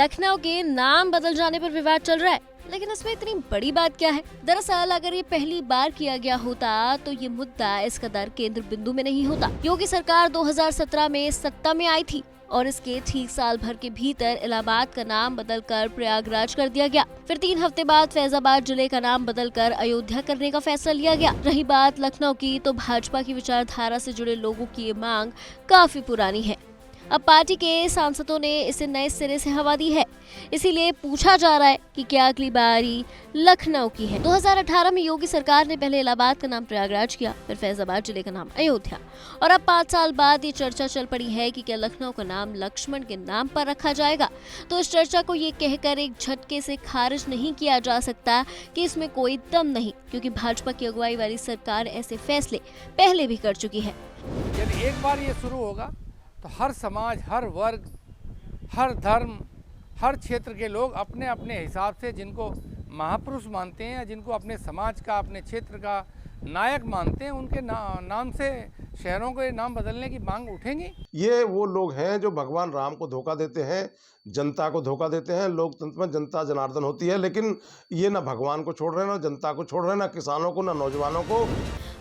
लखनऊ के नाम बदल जाने पर विवाद चल रहा है, लेकिन इसमें इतनी बड़ी बात क्या है? दरअसल अगर ये पहली बार किया गया होता तो ये मुद्दा इस कदर केंद्र बिंदु में नहीं होता। योगी सरकार 2017 में सत्ता में आई थी और इसके ठीक साल भर के भीतर इलाहाबाद का नाम बदलकर प्रयागराज कर दिया गया। फिर 3 हफ्ते बाद फैजाबाद जिले का नाम बदलकर अयोध्या करने का फैसला लिया गया। रही बात लखनऊ की, तो भाजपा की विचारधारा से जुड़े लोगों की ये मांग काफी पुरानी है। अब पार्टी के सांसदों ने इसे नए सिरे से हवा दी है, इसीलिए पूछा जा रहा है कि क्या अगली बारी लखनऊ की है। 2018 में योगी सरकार ने पहले इलाहाबाद का नाम प्रयागराज किया, फिर फैजाबाद जिले का नाम अयोध्या, और अब 5 साल बाद ये चर्चा चल पड़ी है कि क्या लखनऊ का नाम लक्ष्मण के नाम पर रखा जाएगा। तो इस चर्चा को ये कहकर एक झटके से खारिज नहीं किया जा सकता कि इसमें कोई दम नहीं, क्योंकि भाजपा की अगुवाई वाली सरकार ऐसे फैसले पहले भी कर चुकी है। यदि एक बार ये शुरू होगा तो हर समाज, हर वर्ग, हर धर्म, हर क्षेत्र के लोग अपने अपने हिसाब से जिनको महापुरुष मानते हैं या जिनको अपने समाज का, अपने क्षेत्र का नायक मानते हैं, उनके नाम से शहरों के नाम बदलने की मांग उठेंगी। ये वो लोग हैं जो भगवान राम को धोखा देते हैं, जनता को धोखा देते हैं। लोकतंत्र में जनता जनार्दन होती है, लेकिन ये ना भगवान को छोड़ रहे हैं, ना जनता को छोड़ रहे हैं, ना किसानों को, ना नौजवानों को।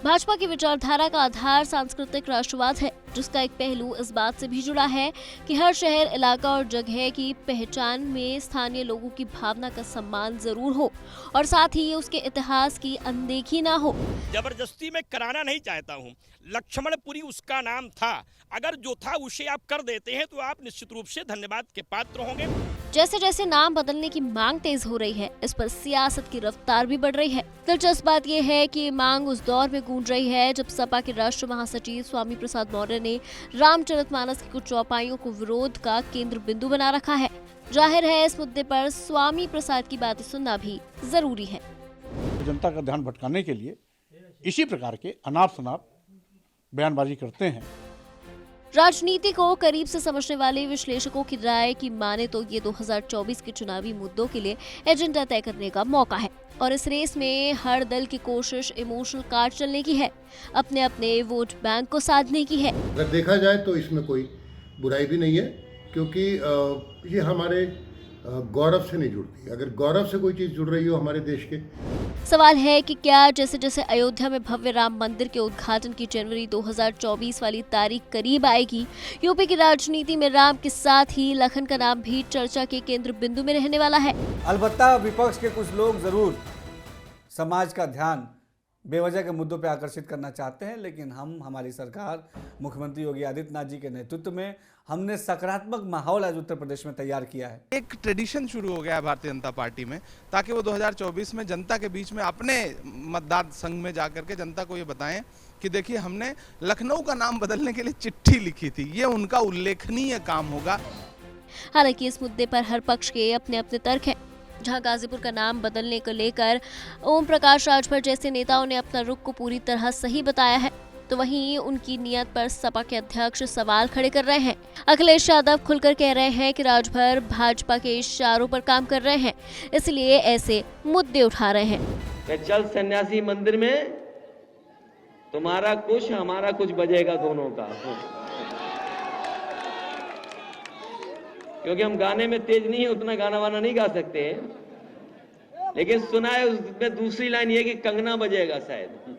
भाजपा की विचारधारा का आधार सांस्कृतिक राष्ट्रवाद है, जिसका एक पहलू इस बात से भी जुड़ा है कि हर शहर, इलाका और जगह की पहचान में स्थानीय लोगों की भावना का सम्मान जरूर हो और साथ ही उसके इतिहास की अनदेखी ना हो। जबरदस्ती में कराना नहीं चाहता हूँ। लक्ष्मणपुरी उसका नाम था, अगर जो था उसे आप कर देते हैं तो आप निश्चित रूप से धन्यवाद के पात्र होंगे। जैसे जैसे नाम बदलने की मांग तेज हो रही है, इस पर सियासत की रफ्तार भी बढ़ रही है। दिलचस्प बात यह है कि ये मांग उस दौर में गूंज रही है जब सपा के राष्ट्रीय महासचिव स्वामी प्रसाद मौर्य ने रामचरितमानस की कुछ चौपाइयों को विरोध का केंद्र बिंदु बना रखा है। जाहिर है इस मुद्दे पर स्वामी प्रसाद की बातें सुनना भी जरूरी है। जनता का ध्यान भटकाने के लिए इसी प्रकार के अनाप शनाप बयानबाजी करते हैं। राजनीति को करीब से समझने वाले विश्लेषकों की राय की माने तो ये 2024 के चुनावी मुद्दों के लिए एजेंडा तय करने का मौका है और इस रेस में हर दल की कोशिश इमोशनल कार्ड चलने की है, अपने अपने वोट बैंक को साधने की है। अगर देखा जाए तो इसमें कोई बुराई भी नहीं है, क्योंकि ये हमारे गौरव से नहीं जुड़ती। अगर गौरव से कोई चीज जुड़ रही हो हमारे देश के। सवाल है कि क्या जैसे जैसे अयोध्या में भव्य राम मंदिर के उद्घाटन की जनवरी 2024 वाली तारीख करीब आएगी, यूपी की राजनीति में राम के साथ ही लखन का नाम भी चर्चा के केंद्र बिंदु में रहने वाला है। अलबत्ता विपक्ष के कुछ लोग जरूर समाज का ध्यान बेवजह के मुद्दों पर आकर्षित करना चाहते हैं, लेकिन हमारी सरकार मुख्यमंत्री योगी आदित्यनाथ जी के नेतृत्व में हमने सकारात्मक माहौल आज उत्तर प्रदेश में तैयार किया है। एक ट्रेडिशन शुरू हो गया है भारतीय जनता पार्टी में, ताकि वो 2024 में जनता के बीच में अपने मतदार संघ में जाकर के जनता को ये बताएं कि देखिए हमने लखनऊ का नाम बदलने के लिए चिट्ठी लिखी थी। ये उनका उल्लेखनीय काम होगा। हालांकि इस मुद्दे पर हर पक्ष के अपने अपने तर्क हैं। जहां गाजीपुर का नाम बदलने को लेकर ओम प्रकाश राजभर जैसे नेताओं ने अपना रुख को पूरी तरह सही बताया है, तो वहीं उनकी नियत पर सपा के अध्यक्ष सवाल खड़े कर रहे हैं। अखिलेश यादव खुलकर कह रहे हैं कि राजभर भाजपा के इशारों पर काम कर रहे हैं, इसलिए ऐसे मुद्दे उठा रहे हैं। चल सन्यासी मंदिर में तुम्हारा कुछ हमारा कुछ बजेगा दोनों का, क्योंकि हम गाने में तेज नहीं है, उतना गाना वाना नहीं गा सकते, लेकिन सुना है उसमें दूसरी लाइन ये कि कंगना बजेगा शायद।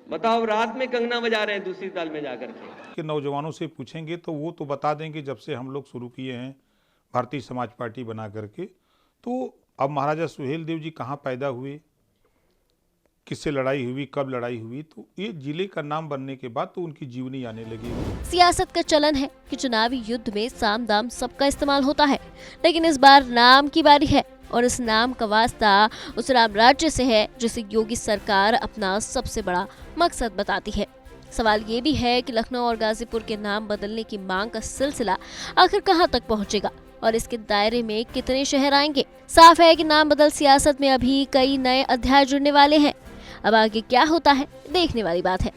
बताओ, रात में कंगना बजा रहे हैं दूसरी ताल में जाकर के। नौजवानों से पूछेंगे तो वो तो बता देंगे जब से हम लोग शुरू किए हैं भारतीय समाज पार्टी बना करके, तो अब महाराजा सुहेल देव जी कहाँ पैदा हुए, किससे लड़ाई हुई, कब लड़ाई हुई, तो ये जिले का नाम बनने के बाद तो उनकी जीवनी आने लगी। सियासत का चलन है कि चुनावी युद्ध में साम दाम सबका इस्तेमाल होता है, लेकिन इस बार नाम की बारी है और इस नाम का वास्ता उस राम राज्य से है जिसे योगी सरकार अपना सबसे बड़ा मकसद बताती है। सवाल ये भी है कि लखनऊ और गाजीपुर के नाम बदलने की मांग का सिलसिला आखिर कहां तक पहुंचेगा और इसके दायरे में कितने शहर आएंगे। साफ है कि नाम बदल सियासत में अभी कई नए अध्याय जुड़ने वाले हैं। अब आगे क्या होता है देखने वाली बात है।